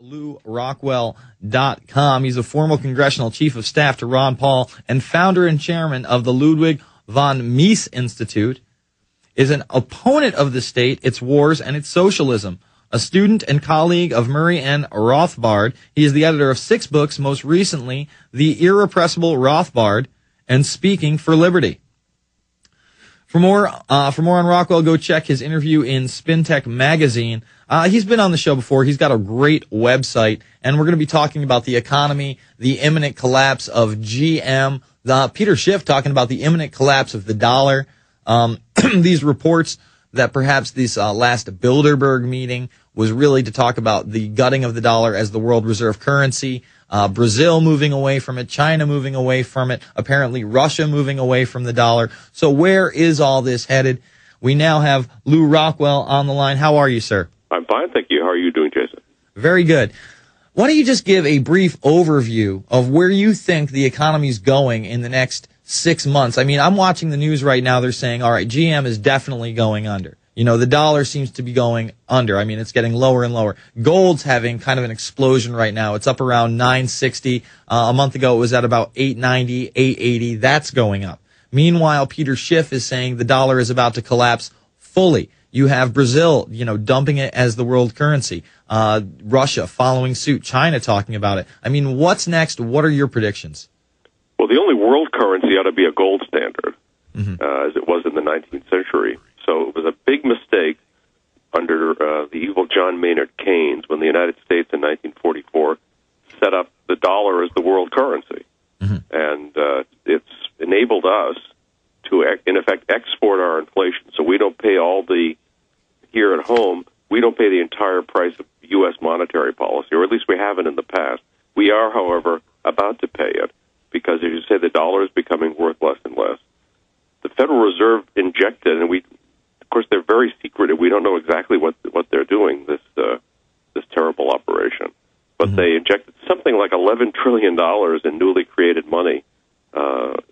LewRockwell.com. He's a former congressional chief of staff to Ron Paul and founder and chairman of the Ludwig von Mises Institute, is an opponent of the state, its wars, and its socialism. A student and colleague of Murray and Rothbard, he is the editor of 6 books, most recently, The Irrepressible Rothbard and Speaking for Liberty. For more on Rockwell, go check his interview in SpinTech magazine. He's been on the show before. He's got a great website, and we're going to be talking about the economy, the imminent collapse of GM. Peter Schiff talking about the imminent collapse of the dollar. These reports that perhaps this last Bilderberg meeting was really to talk about the gutting of the dollar as the world reserve currency. Brazil moving away from it, China moving away from it, apparently Russia moving away from the dollar. So where is all this headed? We now have Lew Rockwell on the line. How are you, sir? I'm fine, thank you. How are you doing, Jason? Very good. Why don't you just give a brief overview of where you think the economy's going in the next 6 months? I mean, I'm watching the news right now. They're saying, all right, GM is definitely going under. You know, the dollar seems to be going under. I mean, it's getting lower and lower. Gold's having kind of an explosion right now. It's up around 960. A month ago, it was at about 890, 880. That's going up. Meanwhile, Peter Schiff is saying the dollar is about to collapse fully. You have Brazil, dumping it as the world currency. Russia following suit. China talking about it. I mean, what's next? What are your predictions? Well, the only world currency ought to be a gold standard, as it was in the 19th century. So it was a big mistake under the evil John Maynard Keynes when the United States in 1944 set up the dollar as the world currency. And it's enabled us to, in effect, export our inflation. So we don't pay here at home, we don't pay the entire price of U.S. monetary policy, or at least we haven't in the past. We are, however, about to pay it because, as you say, the dollar is becoming worth less and less. The Federal Reserve injected, and of course, they're very secretive. We don't know exactly what they're doing, this terrible operation. But they injected something like $11 trillion in newly created money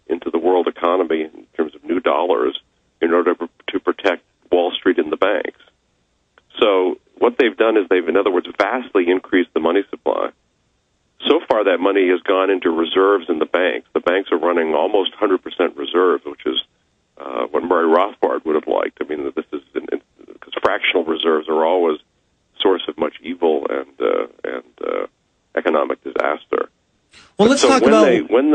into the world economy in terms of new dollars in order to protect Wall Street and the banks. So what they've done is they've, in other words, vastly increased the money supply. So far, that money has gone into reserves in the banks. The banks are running almost 100% reserves, which is what Murray Rothbard would have liked. I mean, this is because fractional reserves are always a source of much evil and economic disaster. Well, let's talk about when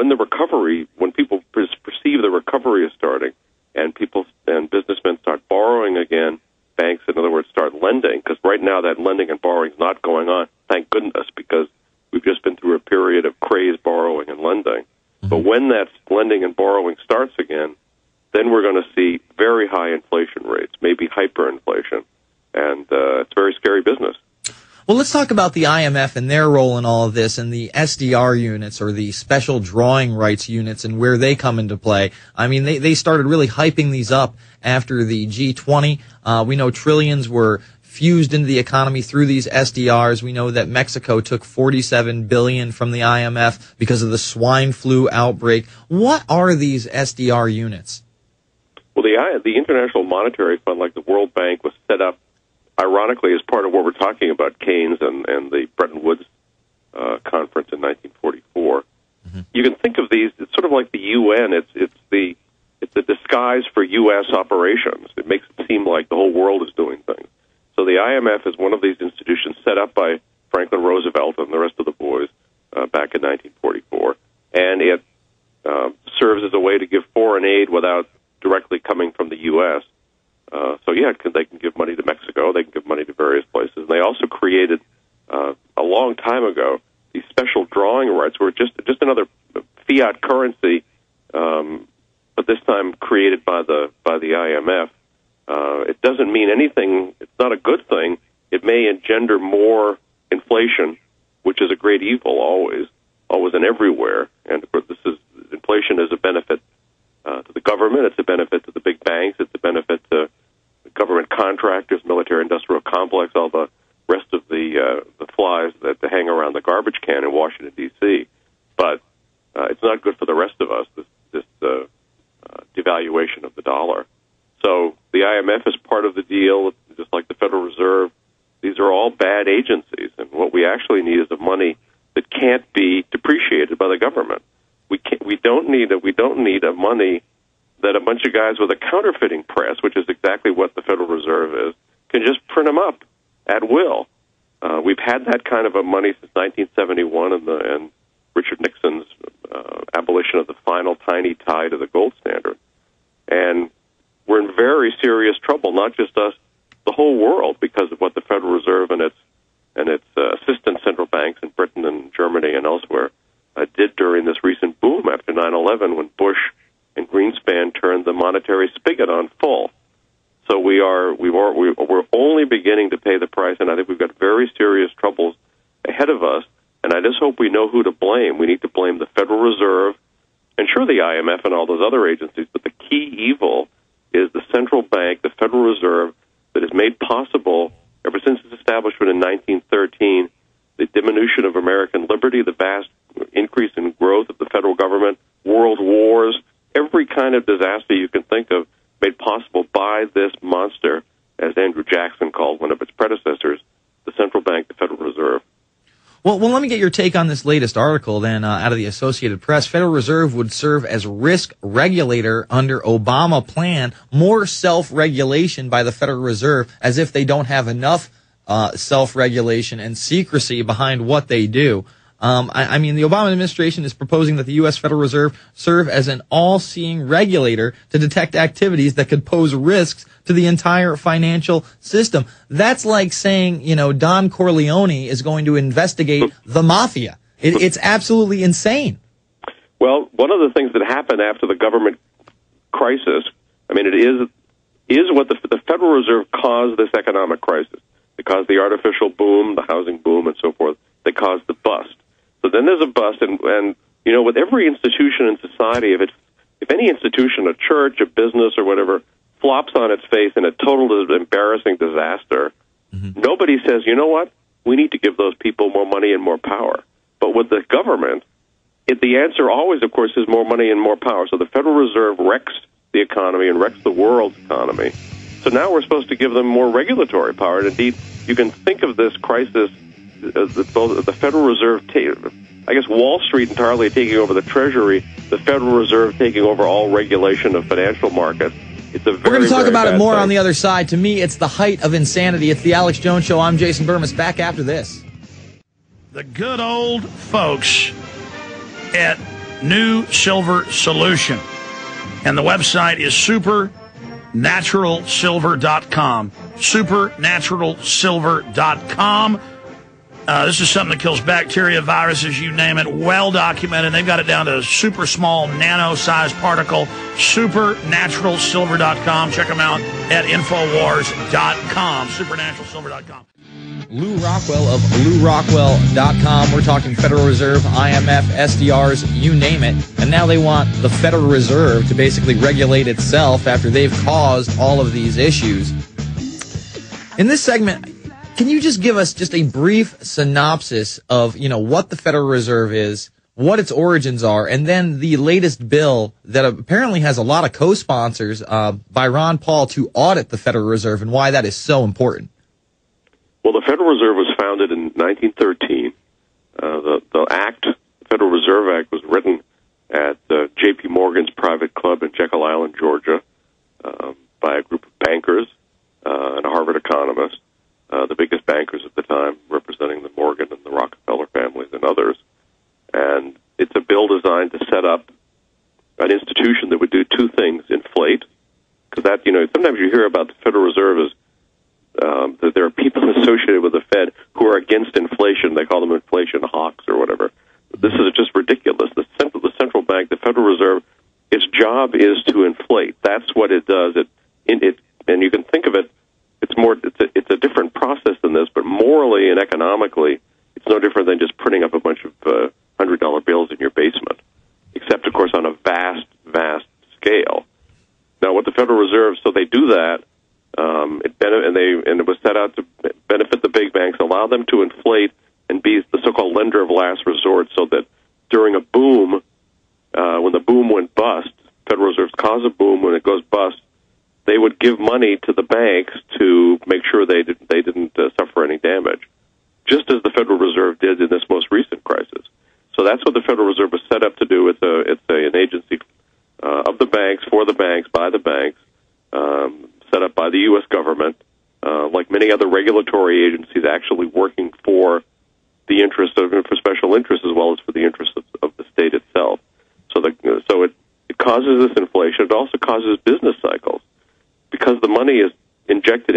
the recovery, when people perceive the recovery is starting, and people and businessmen start borrowing again, banks, in other words, start lending, because right now that lending and borrowing is not going on. Thank goodness, because we've just been through a period of crazed borrowing and lending. But when that lending and borrowing starts again, then we're going to see very high inflation rates, maybe hyperinflation, and it's very scary business. Well, let's talk about the IMF and their role in all of this and the SDR units or the special drawing rights units and where they come into play. I mean, they started really hyping these up after the G20. We know trillions were fused into the economy through these SDRs. We know that Mexico took $47 billion from the IMF because of the swine flu outbreak. What are these SDR units? Well, the International Monetary Fund, like the World Bank, was set up ironically as part of what we're talking about, Keynes and the Bretton Woods conference in 1944. You can think of these, it's sort of like the UN. It's a disguise for U.S. operations. It makes it seem like the whole world is doing things. So the IMF is one of these institutions set up by Franklin Roosevelt and the rest of the boys back in 1944, and it serves as a way to give foreign aid without directly coming from the U.S. So yeah, they can give money to Mexico, they can give money to various places. And they also created a long time ago these special drawing rights, were just another fiat currency, but this time created by the IMF. It doesn't mean anything. It's not a good thing. It may engender more inflation, which is a great evil always and everywhere. And of course, inflation is a benefit to the government. It's a benefit to the big banks. It's a benefit to government contractors, military-industrial complex, all the rest of the flies that hang around the garbage can in Washington, D.C. But it's not good for the rest of us, this devaluation of the dollar. So the IMF is part of the deal, just like the Federal Reserve. These are all bad right agencies. And what we actually need is a money that can't be depreciated by the government. We don't need a money that a bunch of guys with a counterfeiting press, which is exactly what the Federal Reserve is, can just print them up at will. We've had that kind of a money since 1971 and Richard Nixon's abolition of the final tiny tide of the gold standard. And we're in very serious trouble, not just us, the whole world, because of what the Federal Reserve and its assistant central banks in Britain and Germany and elsewhere did during this recent boom after 9/11, when Bush and Greenspan turned the monetary spigot on full. So we're only beginning to pay the price, and I think we've got very serious troubles ahead of us. And I just hope we know who to blame. We need to blame the Federal Reserve, and sure, the IMF and all those other agencies. But the key evil is the central bank, the Federal Reserve, that has made possible, ever since its establishment in 1913, the diminution of American liberty, the vast increase in growth of the federal government, world wars, every kind of disaster you can think of, made possible by this monster, as Andrew Jackson called one of its predecessors, the central bank, the Federal Reserve. Well, let me get your take on this latest article then out of the Associated Press. Federal Reserve would serve as risk regulator under Obama plan, more self-regulation by the Federal Reserve, as if they don't have enough self-regulation and secrecy behind what they do. I mean, the Obama administration is proposing that the U.S. Federal Reserve serve as an all-seeing regulator to detect activities that could pose risks to the entire financial system. That's like saying, Don Corleone is going to investigate the mafia. It's absolutely insane. Well, one of the things that happened after the government crisis, I mean, it is what the Federal Reserve caused this economic crisis. They caused the artificial boom, the housing boom, and so forth. They caused the bust. So then there's a bust, and with every institution in society, if any institution, a church, a business, or whatever, flops on its face in a total embarrassing disaster, nobody says, you know what, we need to give those people more money and more power. But with the government, the answer always, of course, is more money and more power. So the Federal Reserve wrecks the economy and wrecks the world's economy. So now we're supposed to give them more regulatory power. And indeed, you can think of this crisis as the Federal Reserve, I guess Wall Street entirely taking over the Treasury, the Federal Reserve taking over all regulation of financial markets. It's a very, We're going to talk about it more thing. On the other side. To me, it's the height of insanity. It's the Alex Jones Show. I'm Jason Burmis. Back after this. The good old folks at New Silver Solution. And the website is supernaturalsilver.com. Supernaturalsilver.com. This is something that kills bacteria, viruses, you name it, well documented. They've got it down to a super small nano-sized particle. Supernaturalsilver.com. Check them out at Infowars.com. Supernaturalsilver.com. Lew Rockwell of LewRockwell.com. We're talking Federal Reserve, IMF, SDRs, you name it. And now they want the Federal Reserve to basically regulate itself after they've caused all of these issues. In this segment, can you just give us just a brief synopsis of, what the Federal Reserve is, what its origins are, and then the latest bill that apparently has a lot of co-sponsors by Ron Paul to audit the Federal Reserve and why that is so important? Well, the Federal Reserve was founded in 1913. The Act, the Federal Reserve Act, was written at J.P. Morgan's private club in Jekyll Island, Georgia, by a group of bankers and a Harvard economist. The biggest bankers at the time, representing the Morgan and the Rockefeller families and others. And it's a bill designed to set up an institution that would do two things: inflate, because that, sometimes you hear about the Federal Reserve as that there are people associated with the Fed who are against inflation. They call them inflation hawks or whatever. This is just ridiculous. The central bank, the Federal Reserve, its job is to inflate. That's what it does. And you can think of it. It's a different process than this, but morally and economically, it's no different than just printing up a bunch of $100 bills in your basement, except, of course, on a vast, vast scale. Now, what the Federal Reserve, so they do that, and it was set out to benefit the big banks, allow them to inflate and be the so-called lender of last resort, so that during a boom, when the boom went bust, Federal Reserves cause a boom. When it goes bust, they would give money to the banks to make sure they didn't suffer any damage. just as the Federal Reserve did in this most recent crisis. So that's what the Federal Reserve was set up to do. It's an agency of the banks, for the banks, by the banks, set up by the U.S. government, like many other regulatory agencies, actually working for the interest of, for special interests as well as for the interests of the state itself. So it causes this inflation. It also causes business cycles because the money is injected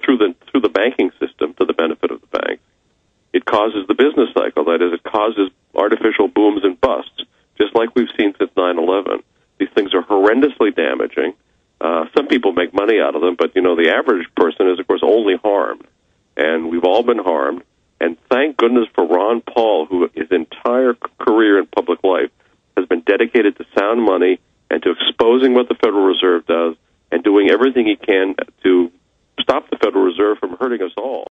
through the banking system to the benefit of the bank. It causes the business cycle. That is, it causes artificial booms and busts, just like we've seen since 9/11. These things are horrendously damaging. Some people make money out of them, but the average person is, of course, only harmed, and we've all been harmed. And thank goodness for Ron Paul, who his entire career in public life has been dedicated to sound money and to exposing what the Federal Reserve does and doing everything he can to stop the Federal Reserve from hurting us all.